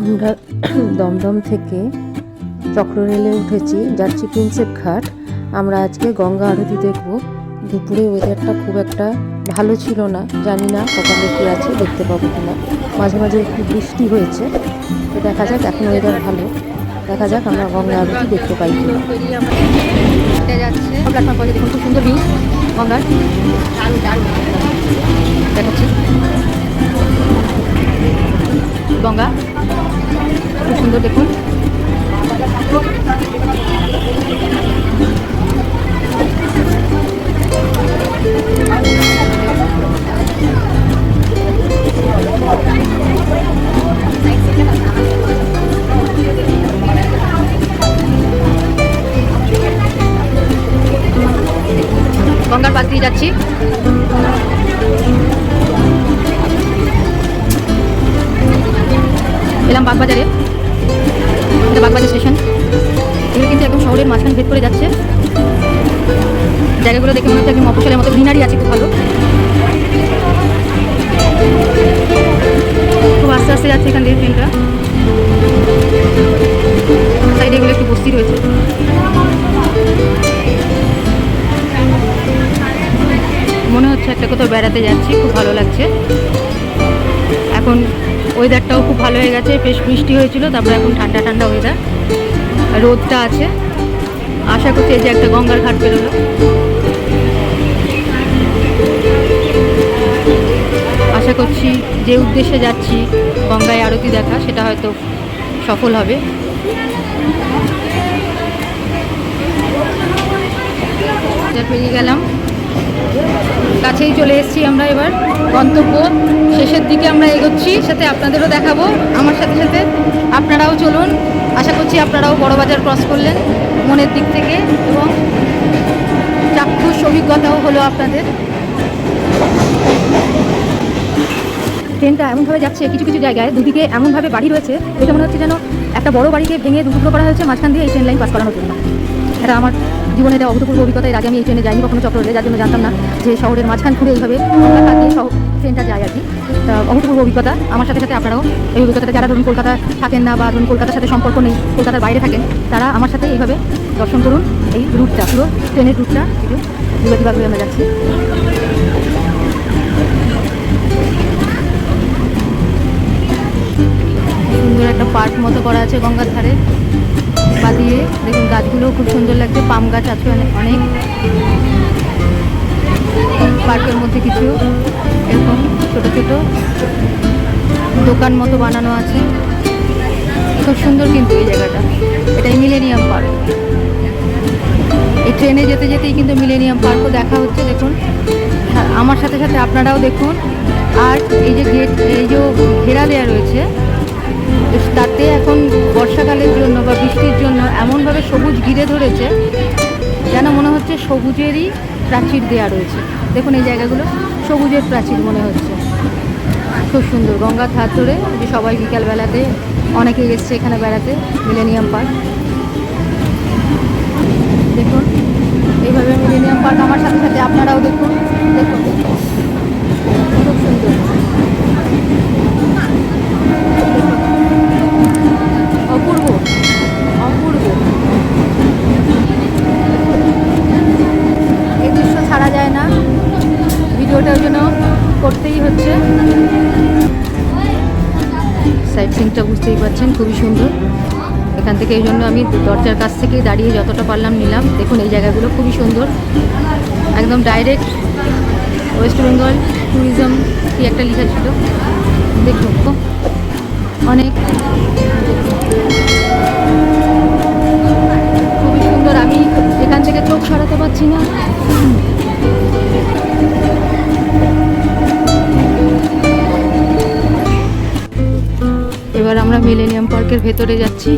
আমরা দমদম থেকে চক্র রেলে উঠেছি, যাচ্ছি প্রিন্সেপ ঘাট। আমরা আজকে গঙ্গা আরতি দেখব। দুপুরে ওয়েদারটা খুব একটা ভালো ছিল না, জানি না সকালে কি আছে, দেখতে পাবো কিনা। মাঝে মাঝে একটু বৃষ্টি হয়েছে, তো দেখা যাক। এখন ওয়েদার ভালো, দেখা যাক আমরা গঙ্গা আরতি দেখতে পাই কিনা। যাচ্ছে প্ল্যাটফর্ম পর্যন্ত দেখুন, খুব সুন্দর ভিউ গঙ্গার, দেখাচ্ছি গঙ্গা খুব সুন্দর দেখুন। গঙ্গার পাশ দিয়ে যাচ্ছি। এলাম বাগবাজারে, এটা বাগবাজার স্টেশন। এগুলো কিন্তু একদম শহরের মাঝখান ভেদ করে যাচ্ছে। জায়গাগুলো দেখে মনে হচ্ছে একদম মফস্বলের মতো, গ্রিনারি আছে খুব ভালো। খুব আস্তে আস্তে যাচ্ছে এখান থেকে ট্রেনটা। সাইডে এগুলো একটু বস্তি রয়েছে। মনে হচ্ছে একটা কোথাও বেড়াতে যাচ্ছি, খুব ভালো লাগছে। এখন ওয়েদারটাও খুব ভালো হয়ে গেছে, বেশ বৃষ্টি হয়েছিল, তারপরে এখন ঠান্ডা ঠান্ডা ওয়েদার, রোদটা আছে। আশা করছি এই যে একটা গঙ্গার ঘাট বেরোলো। আশা করছি যে উদ্দেশ্যে যাচ্ছি গঙ্গায় আরতি দেখা, সেটা হয়তো সফল হবে। পেরিয়ে গেলাম, কাছেই চলে এসেছি আমরা। এবার গন্তব্য শেষের দিকে আমরা এগোচ্ছি, সাথে আপনাদেরও দেখাবো। আমার সাথে সাথে আপনারাও চলুন। আশা করছি আপনারাও বড়বাজার ক্রস করলেন মনের দিক থেকে, এবং চাক্ষুষ অভিজ্ঞতাও হলো আপনাদের। ট্রেনটা এমনভাবে যাচ্ছে, কিছু কিছু জায়গায় দুদিকে এমনভাবে বাড়ি রয়েছে, দেখে মনে হচ্ছে যেন একটা বড় বাড়িকে ভেঙে দুটুকরো করা হয়েছে মাঝখান দিয়ে এই ট্রেন লাইন পাস করানোর জন্য। এটা আমার জীবনে এটা অভূতপূর্ব অভিজ্ঞতা। এর আগে আমি এই ট্রেনে যাইনি কখনো চক্র রেলে, যার জন্য জানতাম না যে শহরের মাঝখান ঘুরে এইভাবে ট্রেনটা যায় আর কি। তা অভূতপূর্ব অভিজ্ঞতা। আমার সাথে সাথে আপনারাও এই অভিজ্ঞতাটা, যারা ধরুন কলকাতা থাকেন না বা ধরুন কলকাতার সাথে সম্পর্ক নেই, কলকাতার বাইরে থাকেন, তারা আমার সাথে এইভাবে দর্শন করুন এই রুটটা, পুরো ট্রেনের রুটটা বিভাগে আমরা যাচ্ছি। সুন্দর একটা পার্ক মতো করা আছে গঙ্গার ধারে, বাদিয়ে দেখুন গাছগুলোও খুব সুন্দর লাগছে। পাম গাছ আছে অনেক। পার্কের মধ্যে কিছু এরকম ছোট ছোট দোকান মতো বানানো আছে, খুব সুন্দর কিন্তু এই জায়গাটা। এটাই মিলেনিয়াম পার্ক। এই ট্রেনে যেতে যেতেই কিন্তু মিলেনিয়াম পার্কও দেখা হচ্ছে, দেখুন। আমার সাথে সাথে আপনারাও দেখুন। আর এই যে গেট, এই যে ঘেরা দেওয়া রয়েছে, তাতে এখন বর্ষাকালের জন্য বা বৃষ্টির জন্য এমনভাবে সবুজ ঘিরে ধরেছে, যেন মনে হচ্ছে সবুজেরই প্রাচীর দেওয়া রয়েছে। দেখুন এই জায়গাগুলো সবুজের প্রাচীর মনে হচ্ছে, খুব সুন্দর। গঙ্গার ধার ধরে যে সবাই বিকালবেলাতে অনেকেই এসছে এখানে বেড়াতে, মিলেনিয়াম পার্ক। দেখুন এইভাবে মিলেনিয়াম পার্ক। আমার সাথে সাথে আপনারাও দেখুন, দেখুন খুব সুন্দর। অপূর্ব অপূর্ব এই দৃশ্য ছাড়া যায় না, ভিডিওটার জন্য করতেই হচ্ছে। সাইড সিনটা বুঝতেই পারছেন, খুবই সুন্দর। এখান থেকে এই জন্য আমি দরজার কাছ থেকে দাঁড়িয়ে যতটা পারলাম নিলাম। দেখুন এই জায়গাগুলো খুবই সুন্দর, একদম ডাইরেক্ট ওয়েস্ট বেঙ্গল ট্যুরিজম কি একটা লেখা ছিল, দেখুন অনেক খুবই সুন্দর। আমি এখান থেকে চোখ সরাতে পারছি না। এবার আমরা মিলেনিয়াম পার্কের ভেতরে যাচ্ছি,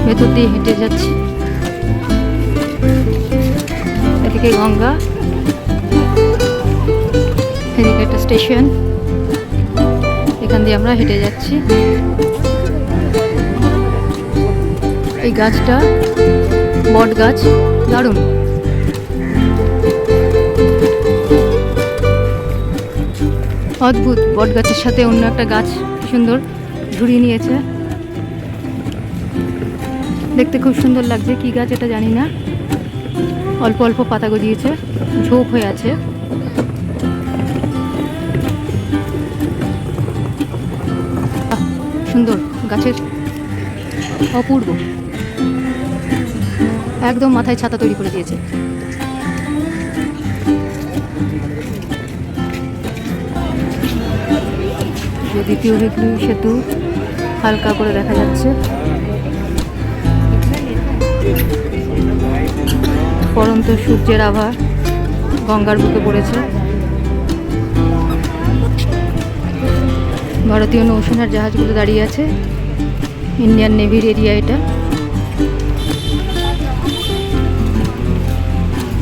ভেতর দিয়ে হেঁটে যাচ্ছি। এদিকে গঙ্গা, এদিকে একটা স্টেশন, এখান দিয়ে আমরা হেঁটে যাচ্ছি। এই গাছটা বট গাছ, দারুণ। অদ্ভুত, বট গাছের সাথে অন্য একটা গাছ সুন্দর ঝুড়ি নিয়েছে, দেখতে খুব সুন্দর লাগছে। কি গাছ এটা জানি না, অল্প অল্প পাতা গজিয়েছে, ঝোপ হয়ে আছে। সুন্দর গাছের অপূর্ব, একদম মাথায় ছাতা তৈরি করে দিয়েছে। দ্বিতীয় হুগলি সেতু হালকা করে দেখা যাচ্ছে। পরন্ত সূর্যের আভা গঙ্গার বুকে পড়েছে। ভারতীয় নৌসেনার জাহাজগুলো দাঁড়িয়ে আছে, ইন্ডিয়ান নেভির এরিয়া এটা।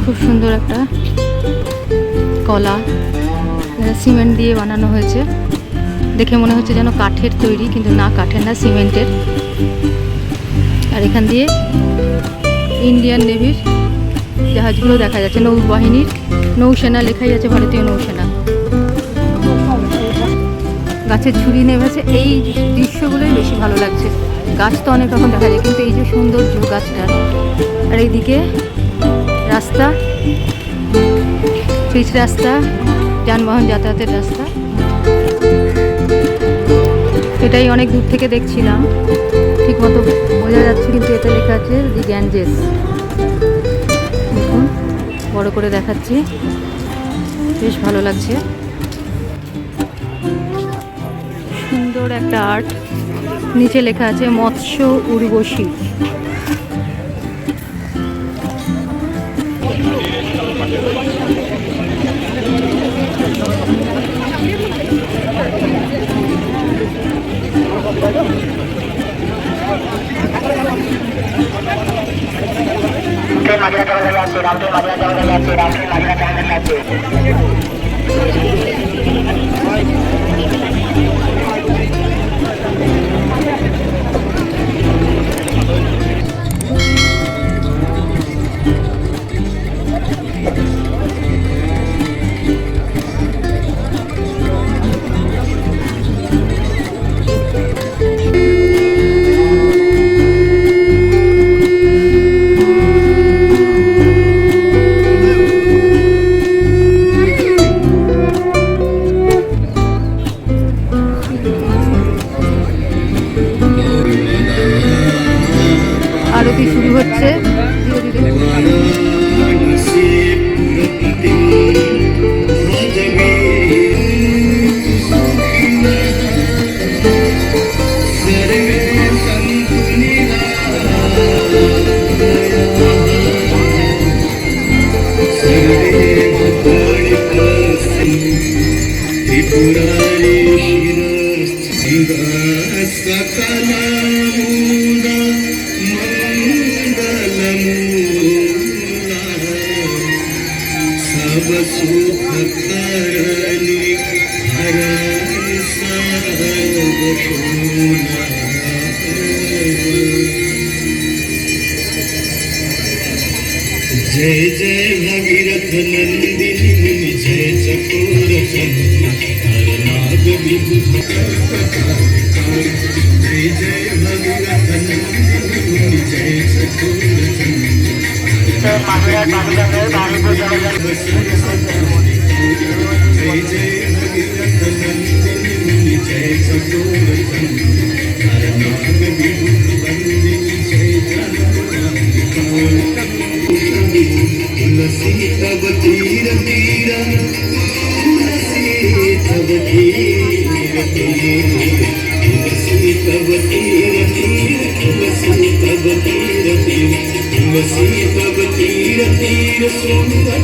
খুব সুন্দর একটা কলা, সিমেন্ট দিয়ে বানানো হয়েছে। দেখে মনে হচ্ছে যেন কাঠের তৈরি, কিন্তু না, কাঠের না, সিমেন্টের। আর এখান দিয়ে ইন্ডিয়ান নেভির জাহাজগুলো দেখা যাচ্ছে, নৌবাহিনীর, নৌসেনা লেখাই আছে, ভারতীয় নৌসেনা। গাছের ঝুড়ি নেমেছে। এই দৃশ্যগুলোই বেশি ভালো লাগছে। গাছ তো অনেক রকম দেখা যায়, কিন্তু এই যে সৌন্দর্য গাছটা। আর এইদিকে রাস্তা, পিচ রাস্তা, যানবাহন যাতায়াতের রাস্তা। এটাই অনেক দূর থেকে দেখছিলাম, ঠিক মতো বোঝা যাচ্ছে, কিন্তু এতে লেখা আছে দি গ্যাঞ্জেস। দেখুন, বড় করে দেখাচ্ছি, বেশ ভালো লাগছে। সুন্দর একটা আর্ট, নিচে লেখা আছে মৎস্য উর্বশী। আরতি শুরু হচ্ছে ধীরে जय जय भगीरथ नंदिनी मुनि जय चकोर नाग विभूत जय जय भगीरथ नंदिनी मुनि जय चकोर जय जय भगीरथ नंदिनी मुनि जय चकोर नाग विभूत वंदिनी जय तुलसी तब तीर तीरा तुलसी तब तीर तीर तुलसी तब तीर तीर तुलसी तब तीर तीर तुलसी तब तीर तीर सुंदर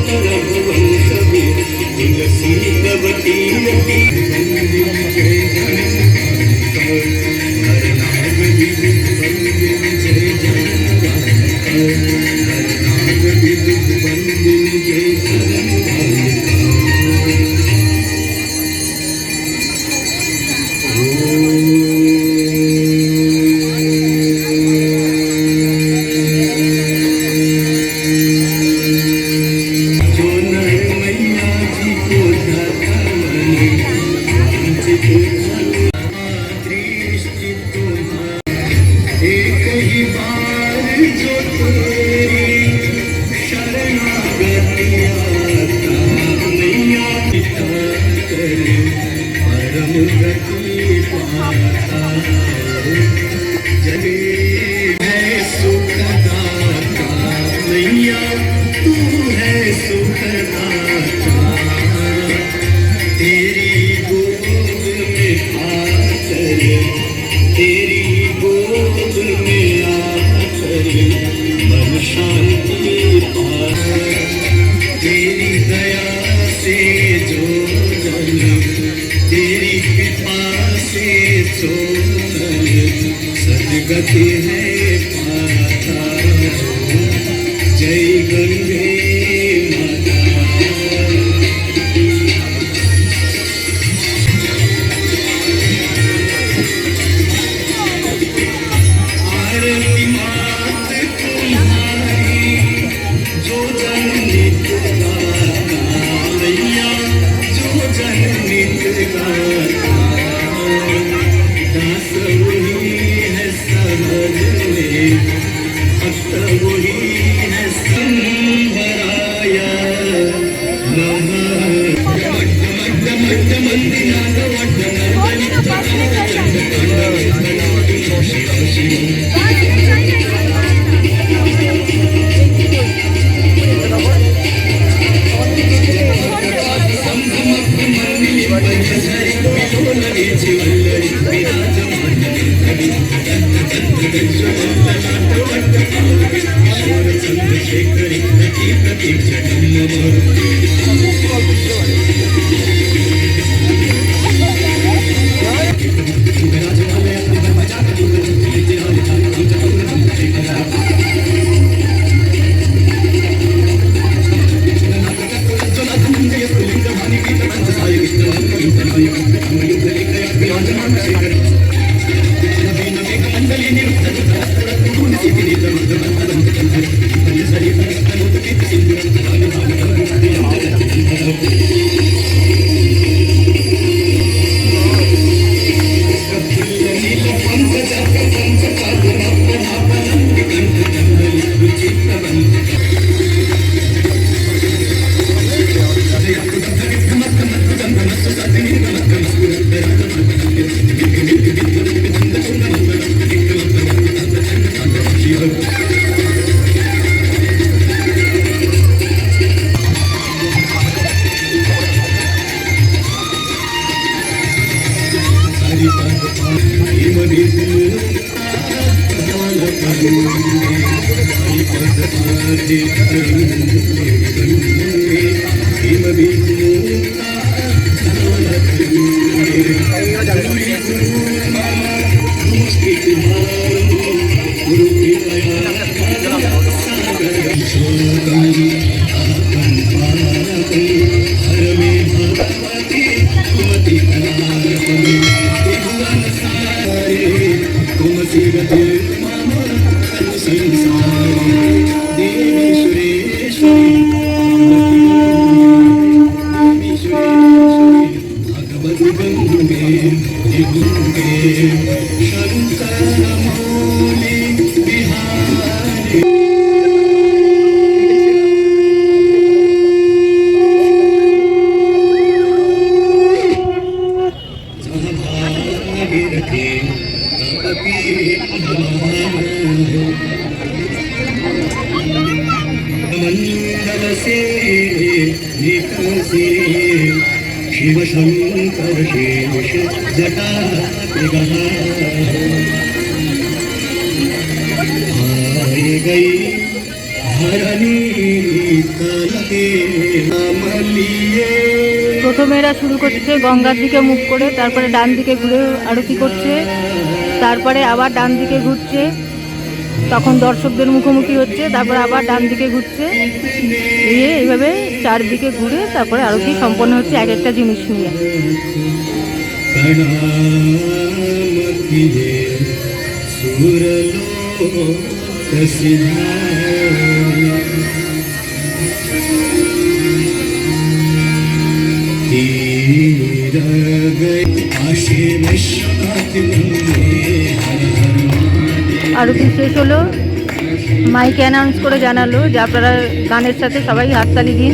भुवन सबीर तुलसी तब तीर तीर जय नाग विभूत वंदिनी जय जो नर मैया जी को शांति पाता जगे है सुखदाता मैया तू है सुखदाता तेरी गोद में आकर तेरी गोद में आकर मन शांति पाता तेरी दया से जो जन तेरी कृपा से जो जन सदगति है पाता जय गंगे माता आरती मात तुम्हारी जो जन नित गाता मैया जो जन नित गाता दास वही है समझ में भक्त वही है संभराया चंद्रशेखर प्रतीक जगन्मोहन मंडल से निकसे शिव शंकर शेष जटा आए गई धरनी तल के नाम लिए প্রথমে এরা শুরু করছে গঙ্গার দিকে মুখ করে, তারপরে ডান দিকে ঘুরে আরতি করছে, তারপরে আবার ডান দিকে ঘুরছে, তখন দর্শকদের মুখোমুখি হচ্ছে, তারপরে আবার ডান দিকে ঘুরছে, এইভাবে চারদিকে ঘুরে তারপরে আরতি সম্পন্ন হচ্ছে এক একটা জিনিস নিয়ে। আরতি শেষ হলো, মাইকে অ্যানাউন্স করে জানালো যে আপনারা গানের সাথে সবাই হাততালি দিন,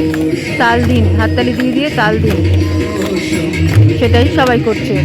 তাল দিন, হাততালি দিয়ে দিয়ে তাল দিন, সেটাই সবাই করছে।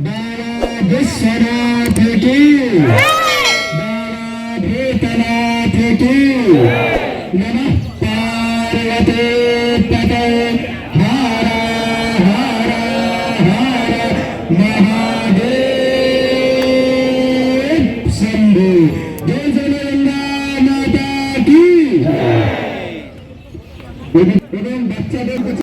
बाबा विश्वनाथ की बाबा भूतनाथ की नमः पार्वती पते हर हर हर महादेव शंभु जय जगन्ना माता की এবং বাচ্চাদের